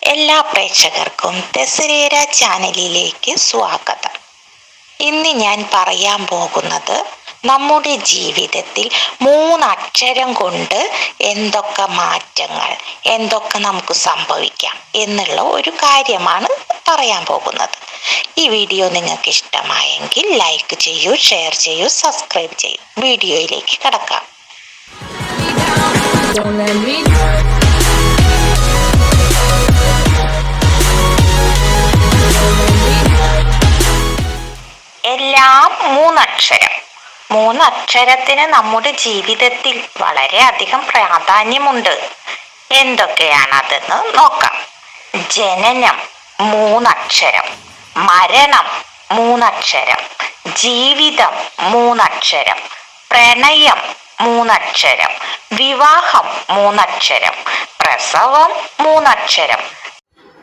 എല്ലാ പ്രേക്ഷകർക്കും തെസരേര ചാനലിലേക്ക് സ്വാഗതം. ഇന്ന് ഞാൻ പറയാൻ പോകുന്നത് നമ്മുടെ ജീവിതത്തിൽ 3 അക്ഷരം കൊണ്ട് എന്തൊക്കെ മാറ്റങ്ങൾ, എന്തൊക്കെ നമുക്ക് സംഭവിക്കാം എന്നുള്ള ഒരു കാര്യമാണ് പറയാൻ പോകുന്നത്. ഈ വീഡിയോ നിങ്ങൾക്ക് ഇഷ്ടമായെങ്കിൽ ലൈക്ക് ചെയ്യൂ, ഷെയർ ചെയ്യൂ, സബ്സ്ക്രൈബ് ചെയ്യൂ. വീഡിയോയിലേക്ക് കടക്കാം. എല്ലാം 3 അക്ഷരം. 3 അക്ഷരത്തിന് നമ്മുടെ ജീവിതത്തിൽ വളരെയധികം പ്രാധാന്യമുണ്ട്. എന്തൊക്കെയാണതെന്ന് നോക്കാം. ജനനം 3 അക്ഷരം, മരണം 3 അക്ഷരം, ജീവിതം 3 അക്ഷരം, പ്രണയം 3 അക്ഷരം, വിവാഹം 3 അക്ഷരം, പ്രസവം 3 അക്ഷരം,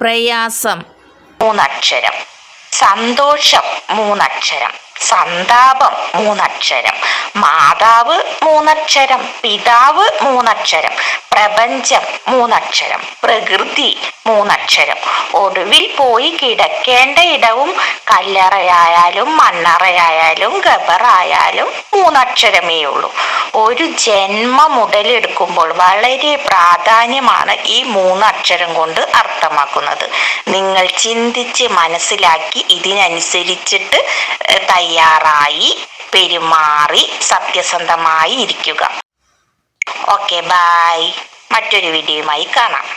പ്രയാസം 3 അക്ഷരം, സന്തോഷം 3 അക്ഷരം, സന്താപം 3 അക്ഷരം, മാതാവ് 3 അക്ഷരം, പിതാവ് 3 അക്ഷരം, പ്രപഞ്ചം 3 അക്ഷരം, പ്രകൃതി 3 അക്ഷരം. ഒടുവിൽ പോയി കിടക്കേണ്ട ഇടവും കല്ലറയായാലും മണ്ണറയായാലും ഖബറായാലും 3 അക്ഷരമേ ഉള്ളൂ. ഒരു ജന്മം ഉടലെടുക്കുമ്പോൾ വളരെ പ്രാധാന്യമാണ് ഈ 3 അക്ഷരം കൊണ്ട് അർത്ഥമാക്കുന്നത്. നിങ്ങൾ ചിന്തിച്ച് മനസ്സിലാക്കി ഇതിനനുസരിച്ചിട്ട് തയ്യാറായി പെരുമാറി സത്യസന്ധമായി ഇരിക്കുക. Okay, bye. മറ്റൊരു വീഡിയോയുമായി കാണാം.